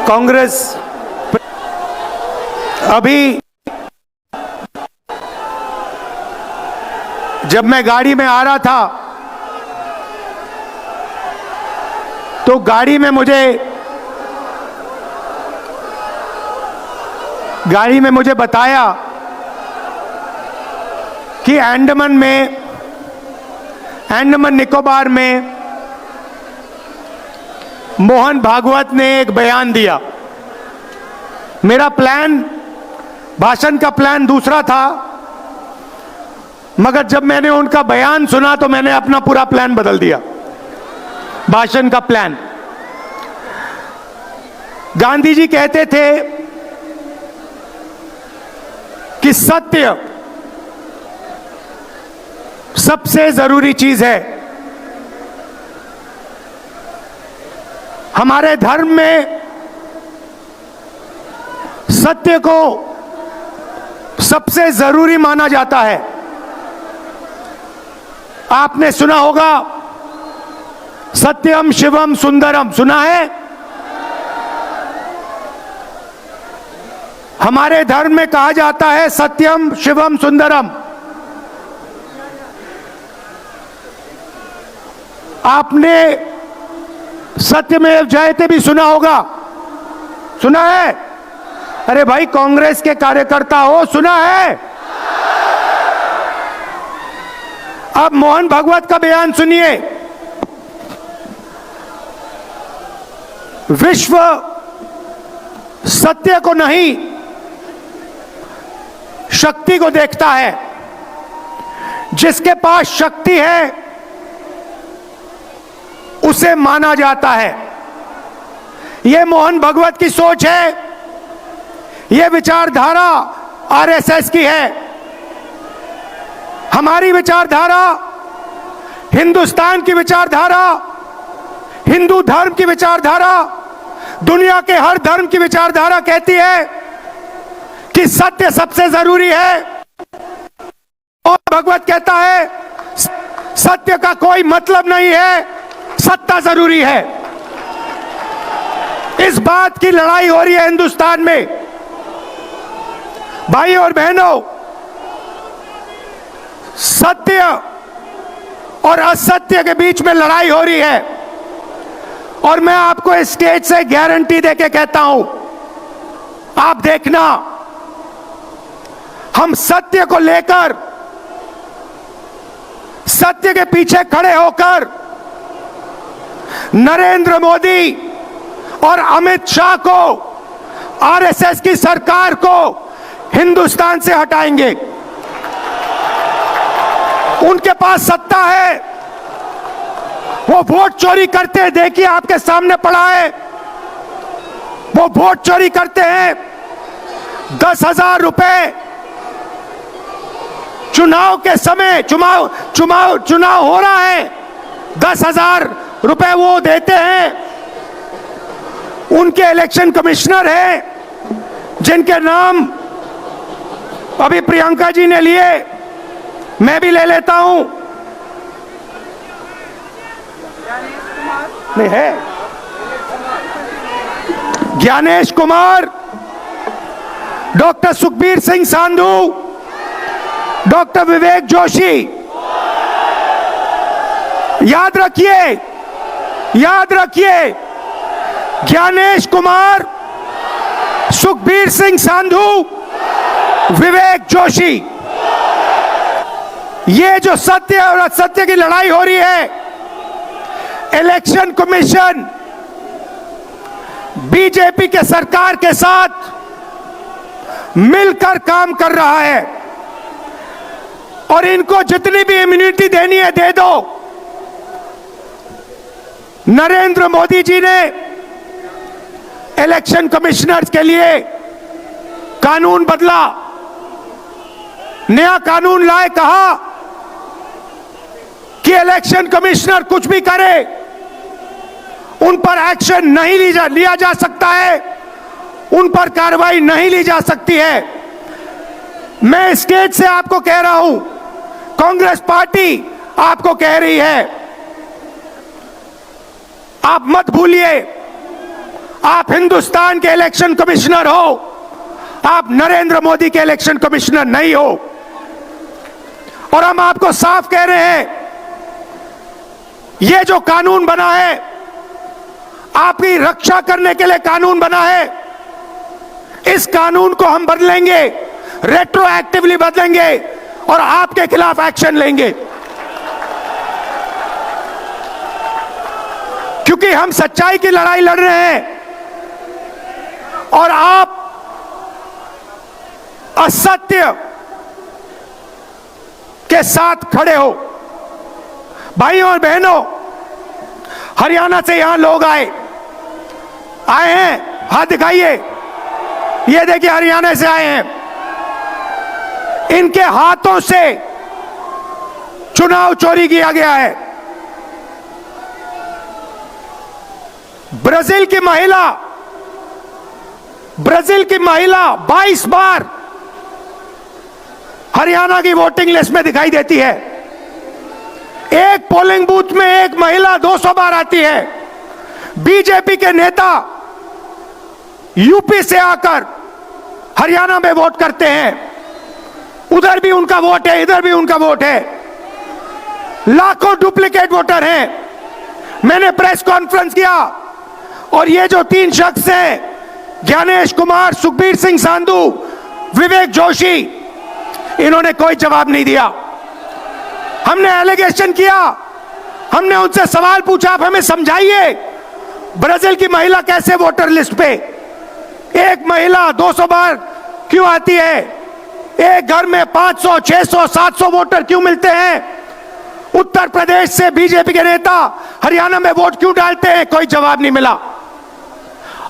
कांग्रेस अभी जब मैं गाड़ी में आ रहा था तो गाड़ी में मुझे बताया कि अंडमान निकोबार में मोहन भागवत ने एक बयान दिया। मेरा भाषण का प्लान दूसरा था, मगर जब मैंने उनका बयान सुना तो मैंने अपना पूरा प्लान बदल दिया, भाषण का प्लान। गांधी जी कहते थे कि सत्य सबसे जरूरी चीज है। हमारे धर्म में सत्य को सबसे जरूरी माना जाता है। आपने सुना होगा सत्यम शिवम सुंदरम, सुना है? हमारे धर्म में कहा जाता है सत्यम शिवम सुंदरम। आपने सत्यमेव जयते भी सुना होगा, सुना है? अरे भाई कांग्रेस के कार्यकर्ता हो, सुना है? अब मोहन भागवत का बयान सुनिए। विश्व सत्य को नहीं, शक्ति को देखता है। जिसके पास शक्ति है उसे माना जाता है। यह मोहन भागवत की सोच है, यह विचारधारा आरएसएस की है। हमारी विचारधारा, हिंदुस्तान की विचारधारा, हिंदू धर्म की विचारधारा, दुनिया के हर धर्म की विचारधारा कहती है कि सत्य सबसे जरूरी है। और भगवत कहता है सत्य का कोई मतलब नहीं है, सत्ता जरूरी है। इस बात की लड़ाई हो रही है हिंदुस्तान में। भाई और बहनों, सत्य और असत्य के बीच में लड़ाई हो रही है। और मैं आपको इस स्टेज से गारंटी देके कहता हूं, आप देखना, हम सत्य को लेकर, सत्य के पीछे खड़े होकर नरेंद्र मोदी और अमित शाह को, आरएसएस की सरकार को हिंदुस्तान से हटाएंगे। उनके पास सत्ता है, वो वोट चोरी करते हैं। देखिए आपके सामने पड़ा है, वो वोट चोरी करते हैं। 10,000 रुपए चुनाव के समय, चुनाव हो रहा है, 10,000 रुपए वो देते हैं। उनके इलेक्शन कमिश्नर हैं जिनके नाम अभी प्रियंका जी ने लिए, मैं भी ले लेता हूं। नहीं है, ज्ञानेश कुमार, डॉक्टर सुखबीर सिंह सांधू, डॉक्टर विवेक जोशी। याद रखिए, ज्ञानेश कुमार, सुखबीर सिंह सांधू, विवेक जोशी। ये जो सत्य और असत्य की लड़ाई हो रही है, इलेक्शन कमीशन बीजेपी के सरकार के साथ मिलकर काम कर रहा है। और इनको जितनी भी इम्यूनिटी देनी है दे दो। नरेंद्र मोदी जी ने इलेक्शन कमिश्नर्स के लिए कानून बदला, नया कानून लाए, कहा कि इलेक्शन कमिश्नर कुछ भी करे उन पर एक्शन नहीं लिया जा सकता है, उन पर कार्रवाई नहीं ली जा सकती है। मैं स्टेज से आपको कह रहा हूं, कांग्रेस पार्टी आपको कह रही है, आप मत भूलिए, आप हिंदुस्तान के इलेक्शन कमिश्नर हो, आप नरेंद्र मोदी के इलेक्शन कमिश्नर नहीं हो। और हम आपको साफ कह रहे हैं, यह जो कानून बना है, आपकी रक्षा करने के लिए कानून बना है। इस कानून को हम बदलेंगे, रेट्रोएक्टिवली बदलेंगे और आपके खिलाफ एक्शन लेंगे, क्योंकि हम सच्चाई की लड़ाई लड़ रहे हैं और आप असत्य के साथ खड़े हो। भाइयों और बहनों, हरियाणा से यहां लोग आए हैं, हाथ दिखाइए। ये देखिए, हरियाणा से आए हैं। इनके हाथों से चुनाव चोरी किया गया है। ब्राजील की महिला 22 बार हरियाणा की वोटिंग लिस्ट में दिखाई देती है। एक पोलिंग बूथ में एक महिला 200 बार आती है। बीजेपी के नेता यूपी से आकर हरियाणा में वोट करते हैं, उधर भी उनका वोट है, इधर भी उनका वोट है। लाखों डुप्लीकेट वोटर हैं। मैंने प्रेस कॉन्फ्रेंस किया और ये जो 3 शख्स हैं, ज्ञानेश कुमार, सुखबीर सिंह सांधू, विवेक जोशी, इन्होंने कोई जवाब नहीं दिया। हमने एलिगेशन किया, हमने उनसे सवाल पूछा, आप हमें समझाइए ब्राजील की महिला कैसे वोटर लिस्ट पे, एक महिला 200 बार क्यों आती है, एक घर में 500, 600, 700 वोटर क्यों मिलते हैं, उत्तर प्रदेश से बीजेपी के नेता हरियाणा में वोट क्यों डालते हैं, कोई जवाब नहीं मिला।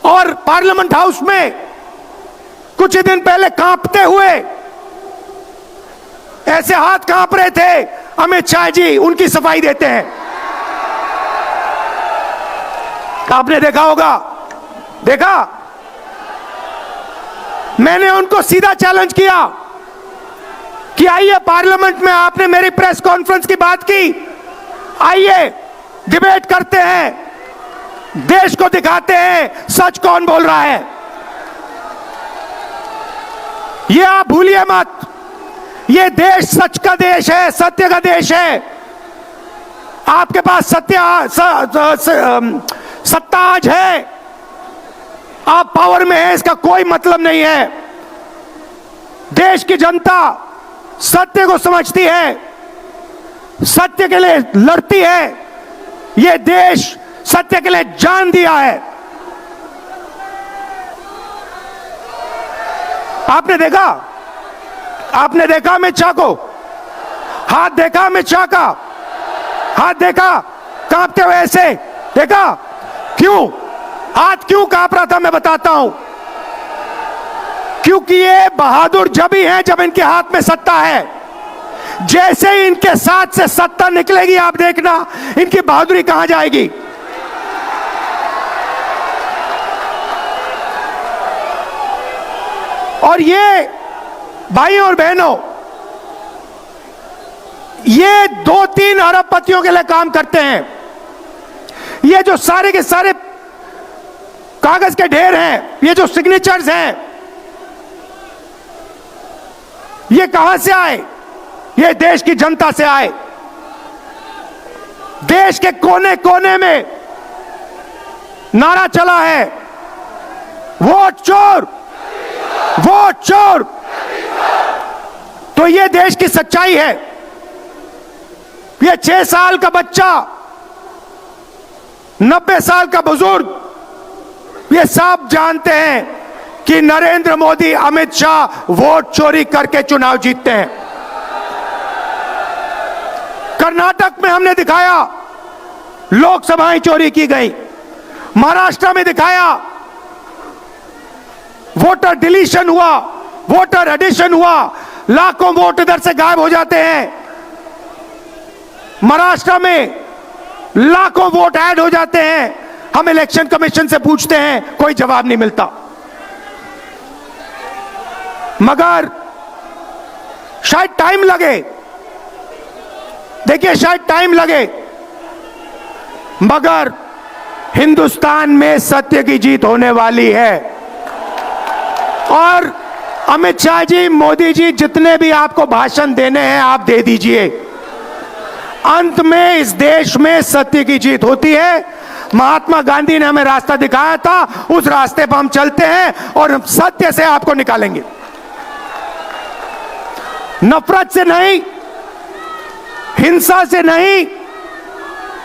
और पार्लियामेंट हाउस में कुछ ही दिन पहले कांपते हुए, ऐसे हाथ कांप रहे थे, अमित शाह जी उनकी सफाई देते हैं। आपने देखा होगा, देखा, मैंने उनको सीधा चैलेंज किया कि आइए पार्लियामेंट में, आपने मेरी प्रेस कॉन्फ्रेंस की बात की, आइए डिबेट करते हैं, देश को दिखाते हैं सच कौन बोल रहा है। ये आप भूलिए मत, ये देश सच का देश है, सत्य का देश है। आपके पास सत्ता आज है, आप पावर में हैं, इसका कोई मतलब नहीं है। देश की जनता सत्य को समझती है, सत्य के लिए लड़ती है। ये देश सत्य के लिए जान दिया है। आपने देखा अमित शाह को, हाथ देखा अमित शाह का, हाथ देखा कांपते हुए, ऐसे देखा, क्यों हाथ क्यों कांप रहा था, मैं बताता हूं। क्योंकि ये बहादुर जब ही हैं जब इनके हाथ में सत्ता है। जैसे ही इनके साथ से सत्ता निकलेगी, आप देखना इनकी बहादुरी कहां जाएगी। और ये भाइयों और बहनों, ये 2-3 अरबपतियों के लिए काम करते हैं। ये जो सारे के सारे कागज के ढेर हैं, ये जो सिग्नेचर्स हैं, ये कहां से आए? ये देश की जनता से आए। देश के कोने कोने में नारा चला है, वोट चोर, वोट चोर। तो ये देश की सच्चाई है। ये 6 साल का बच्चा, 90 साल का बुजुर्ग, ये सब जानते हैं कि नरेंद्र मोदी, अमित शाह वोट चोरी करके चुनाव जीतते हैं। कर्नाटक में हमने दिखाया लोकसभाएं चोरी की गई, महाराष्ट्र में दिखाया वोटर डिलीशन हुआ, वोटर एडिशन हुआ, लाखों वोट इधर से गायब हो जाते हैं। महाराष्ट्र में लाखों वोट ऐड हो जाते हैं। हम इलेक्शन कमीशन से पूछते हैं, कोई जवाब नहीं मिलता। मगर शायद टाइम लगे, देखिए शायद टाइम लगे, मगर हिंदुस्तान में सत्य की जीत होने वाली है। और अमित शाह जी, मोदी जी, जितने भी आपको भाषण देने हैं आप दे दीजिए, अंत में इस देश में सत्य की जीत होती है। महात्मा गांधी ने हमें रास्ता दिखाया था, उस रास्ते पर हम चलते हैं और हम सत्य से आपको निकालेंगे, नफरत से नहीं, हिंसा से नहीं,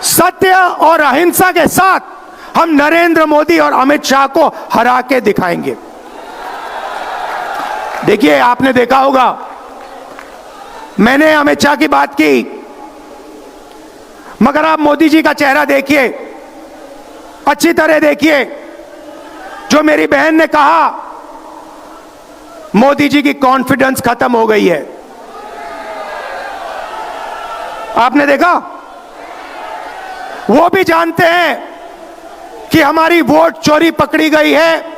सत्य और अहिंसा के साथ हम नरेंद्र मोदी और अमित शाह को हरा के दिखाएंगे। देखिए, आपने देखा होगा, मैंने अमित शाह की बात की, मगर आप मोदी जी का चेहरा देखिए, अच्छी तरह देखिए। जो मेरी बहन ने कहा, मोदी जी की कॉन्फिडेंस खत्म हो गई है। आपने देखा, वो भी जानते हैं कि हमारी वोट चोरी पकड़ी गई है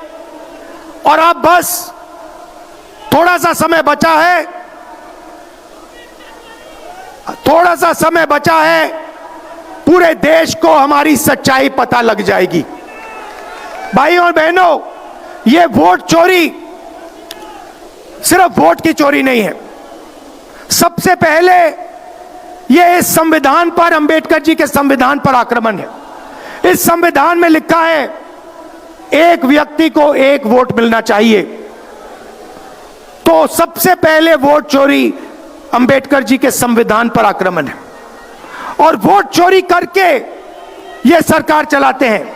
और अब बस थोड़ा सा समय बचा है, थोड़ा सा समय बचा है, पूरे देश को हमारी सच्चाई पता लग जाएगी। भाइयों और बहनों, ये वोट चोरी सिर्फ वोट की चोरी नहीं है। सबसे पहले ये इस संविधान पर, अंबेडकर जी के संविधान पर आक्रमण है। इस संविधान में लिखा है एक व्यक्ति को एक वोट मिलना चाहिए, तो सबसे पहले वोट चोरी अंबेडकर जी के संविधान पर आक्रमण है। और वोट चोरी करके ये सरकार चलाते हैं।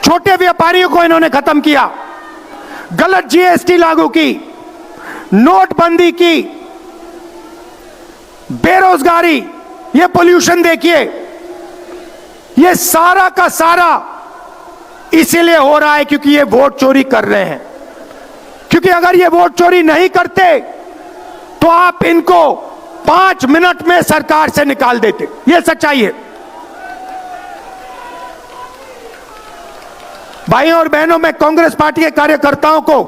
छोटे व्यापारियों को इन्होंने खत्म किया, गलत जीएसटी लागू की, नोटबंदी की, बेरोजगारी, ये पोल्यूशन देखिए, ये सारा का सारा इसीलिए हो रहा है क्योंकि ये वोट चोरी कर रहे हैं। क्योंकि अगर ये वोट चोरी नहीं करते तो आप इनको 5 मिनट में सरकार से निकाल देते। ये सच्चाई है। भाइयों और बहनों, मैं कांग्रेस पार्टी के कार्यकर्ताओं को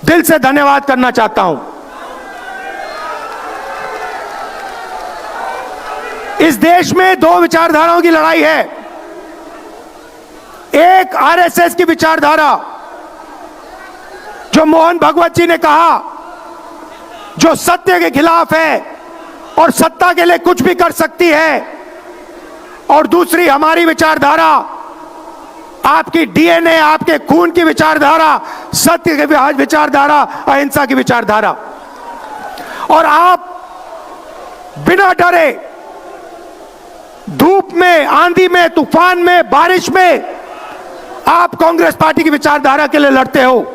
दिल से धन्यवाद करना चाहता हूं। इस देश में दो विचारधाराओं की लड़ाई है। एक आरएसएस की विचारधारा, जो मोहन भगवत जी ने कहा, जो सत्य के खिलाफ है और सत्ता के लिए कुछ भी कर सकती है। और दूसरी हमारी विचारधारा, आपकी डीएनए, आपके खून की विचारधारा, सत्य की विचारधारा, अहिंसा की विचारधारा। और आप बिना डरे, धूप में, आंधी में, तूफान में, बारिश में, आप कांग्रेस पार्टी की विचारधारा के लिए लड़ते हो।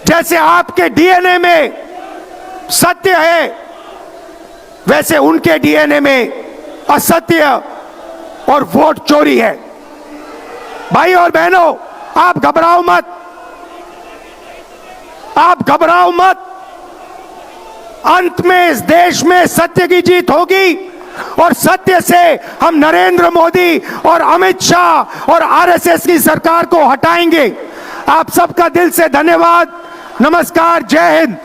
जैसे आपके डीएनए में सत्य है, वैसे उनके डीएनए में असत्य और वोट चोरी है। भाई और बहनों, आप घबराओ मत, आप घबराओ मत। अंत में इस देश में सत्य की जीत होगी और सत्य से हम नरेंद्र मोदी और अमित शाह और आरएसएस की सरकार को हटाएंगे। आप सबका दिल से धन्यवाद। नमस्कार, जय हिंद।